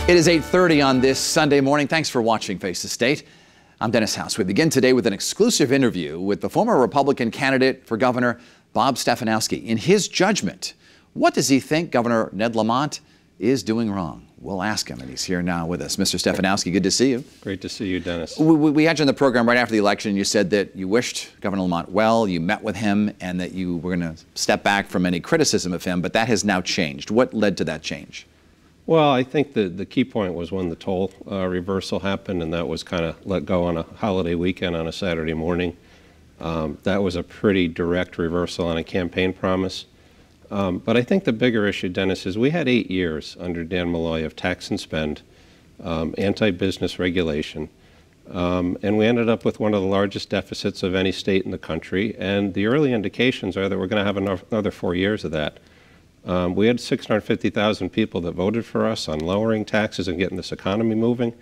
It is 8:30 on this Sunday morning. Thanks for watching Face the State. I'm Dennis House. We begin today with an exclusive interview with the former Republican candidate for governor, Bob Stefanowski. In his judgment, what does he think Governor Ned Lamont is doing wrong? We'll ask him, and he's here now with us. Mr. Stefanowski, good to see you. Great to see you, Dennis. We had you on the program right after the election. You said that you wished Governor Lamont well, you met with him, and that you were going to step back from any criticism of him, but that has now changed. What led to that change? Well, I think the key point was when the toll reversal happened, and that was kind of let go on a holiday weekend on a Saturday morning. That was a pretty direct reversal on a campaign promise. But I think the bigger issue, Dennis, is we had 8 years under Dan Malloy of tax and spend, anti-business regulation, and we ended up with one of the largest deficits of any state in the country, and the early indications are that we're going to have another 4 years of that. We had 650,000 people that voted for us on lowering taxes and getting this economy moving,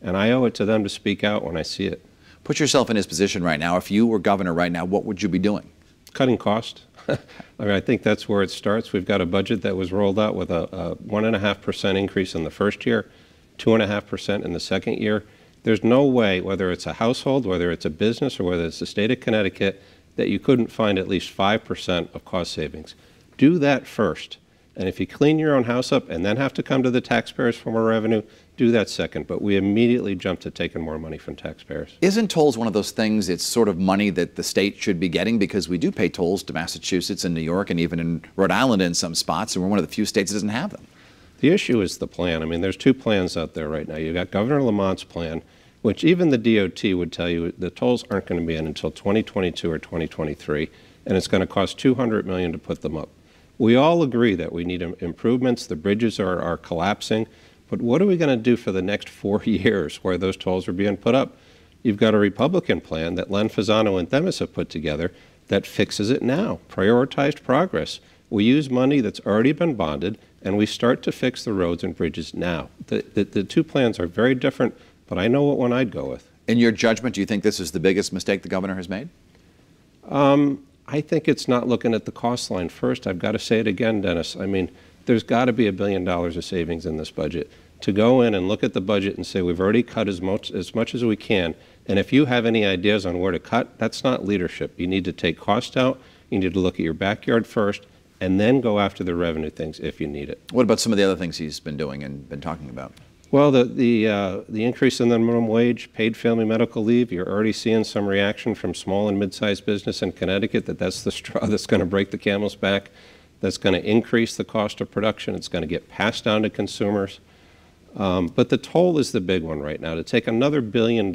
and I owe it to them to speak out when I see it. Put yourself in his position right now. If you were governor right now, what would you be doing? Cutting cost. I mean, I think that's where it starts. We've got a budget that was rolled out with a 1.5% increase in the first year, 2.5% in the second year. There's no way, whether it's a household, whether it's a business, or whether it's the state of Connecticut, that you couldn't find at least 5% of cost savings. Do that first. And if you clean your own house up and then have to come to the taxpayers for more revenue, do that second. But we immediately jumped to taking more money from taxpayers. Isn't tolls one of those things, it's sort of money that the state should be getting, because we do pay tolls to Massachusetts and New York and even in Rhode Island in some spots, and we're one of the few states that doesn't have them? The issue is the plan. I mean, there's two plans out there right now. You've got Governor Lamont's plan, which even the DOT would tell you the tolls aren't going to be in until 2022 or 2023, and it's going to cost $200 million to put them up. We all agree that we need improvements. The bridges are collapsing. But what are we going to do for the next 4 years where those tolls are being put up? You've got a Republican plan that Len Fasano and Themis have put together that fixes it now, prioritized progress. We use money that's already been bonded, and we start to fix the roads and bridges now. The two plans are very different, but I know what one I'd go with. In your judgment, do you think this is the biggest mistake the governor has made? I think it's not looking at the cost line first. I've got to say it again, Dennis. I mean, there's got to be $1 billion of savings in this budget. To go in and look at the budget and say we've already cut as much as we can, and if you have any ideas on where to cut, that's not leadership. You need to take cost out, you need to look at your backyard first, and then go after the revenue things if you need it. What about some of the other things he's been doing and been talking about? Well, the increase in the minimum wage, paid family medical leave, you're already seeing some reaction from small and mid-sized business in Connecticut that's the straw that's going to break the camel's back, that's going to increase the cost of production, it's going to get passed down to consumers. But the toll is the big one right now. To take another $1 billion,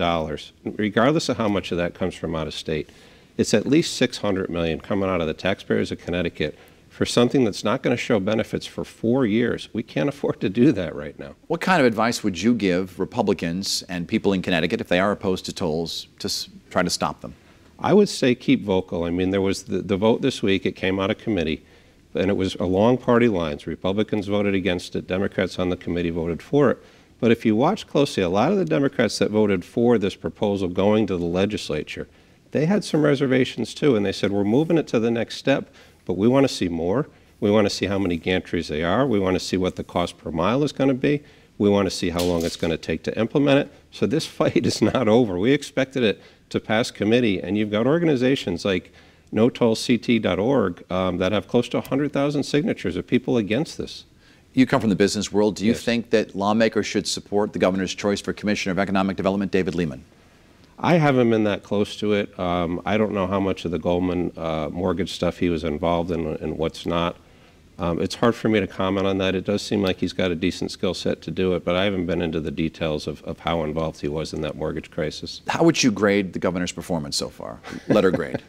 regardless of how much of that comes from out of state, it's at least $600 million coming out of the taxpayers of Connecticut for something that's not going to show benefits for 4 years. We can't afford to do that right now. What kind of advice would you give Republicans and people in Connecticut, if they are opposed to tolls, to try to stop them? I would say keep vocal. I mean, there was the vote this week. It came out of committee, and it was along party lines. Republicans voted against it. Democrats on the committee voted for it. But if you watch closely, a lot of the Democrats that voted for this proposal going to the legislature, they had some reservations too, and they said, we're moving it to the next step, but we want to see more. We want to see how many gantries they are. We want to see what the cost per mile is going to be. We want to see how long it's going to take to implement it. So this fight is not over. We expected it to pass committee, and you've got organizations like NoTollCT.org that have close to 100,000 signatures of people against this. You come from the business world. Do you Yes. think that lawmakers should support the governor's choice for Commissioner of Economic Development, David Lehman? I haven't been that close to it. I don't know how much of the Goldman mortgage stuff he was involved in and what's not. It's hard for me to comment on that. It does seem like he's got a decent skill set to do it, but I haven't been into the details of how involved he was in that mortgage crisis. How would you grade the governor's performance so far? Letter grade.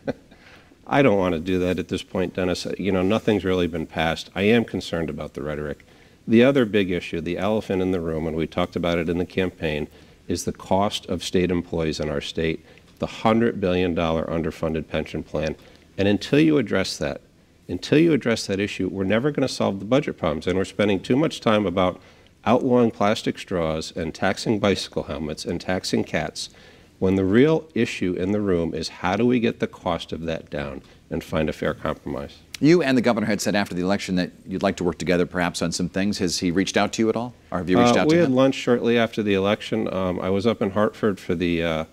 I don't want to do that at this point, Dennis. You know, nothing's really been passed. I am concerned about the rhetoric. The other big issue, the elephant in the room, and we talked about it in the campaign, is the cost of state employees in our state, the $100 billion underfunded pension plan. And until you address that issue, we're never going to solve the budget problems. And we're spending too much time about outlawing plastic straws and taxing bicycle helmets and taxing cats, when the real issue in the room is how do we get the cost of that down? and find a fair compromise. You and the governor had said after the election that you'd like to work together perhaps on some things. Has he reached out to you at all? Or have you reached out to him? We had lunch shortly after the election. I was up in Hartford for the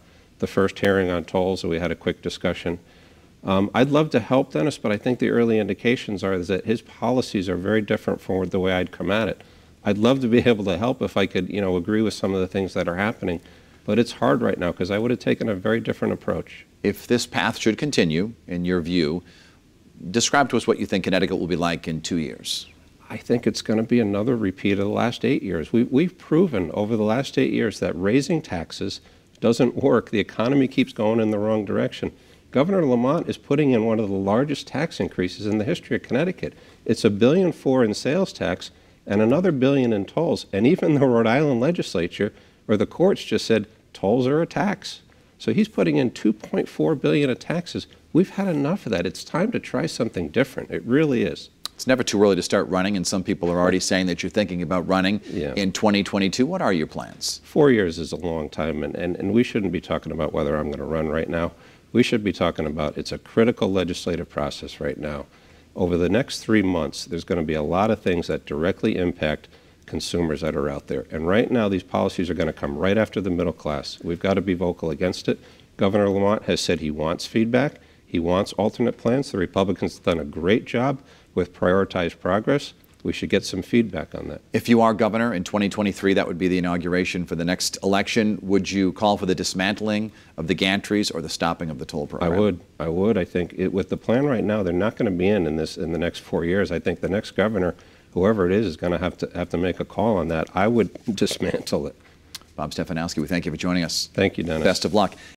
first hearing on tolls, and we had a quick discussion. I'd love to help Dennis, but I think the early indications are that his policies are very different from the way I'd come at it. I'd love to be able to help if I could, agree with some of the things that are happening, but it's hard right now because I would have taken a very different approach. If this path should continue, in your view, describe to us what you think Connecticut will be like in 2 years. I think it's going to be another repeat of the last 8 years. We've proven over the last 8 years that raising taxes doesn't work. The economy keeps going in the wrong direction. Governor Lamont is putting in one of the largest tax increases in the history of Connecticut. It's $1.4 billion in sales tax and another $1 billion in tolls. And even the Rhode Island legislature or the courts just said tolls are a tax. So he's putting in $2.4 billion of taxes. We've had enough of that. It's time to try something different. It really is. It's never too early to start running, and some people are already saying that you're thinking about running in 2022. What are your plans? 4 years is a long time, and we shouldn't be talking about whether I'm going to run right now. We should be talking about it's a critical legislative process right now. Over the next 3 months, there's going to be a lot of things that directly impact consumers that are out there. And right now, these policies are going to come right after the middle class. We've got to be vocal against it. Governor Lamont has said he wants feedback. He wants alternate plans. The Republicans have done a great job with prioritized progress. We should get some feedback on that. If you are governor in 2023, that would be the inauguration for the next election. Would you call for the dismantling of the gantries or the stopping of the toll program? I would. I think with the plan right now, they're not going to be in the next 4 years. I think the next governor, whoever it is going to have to make a call on that. I would dismantle it. Bob Stefanowski, we thank you for joining us. Thank you, Dennis. Best of luck.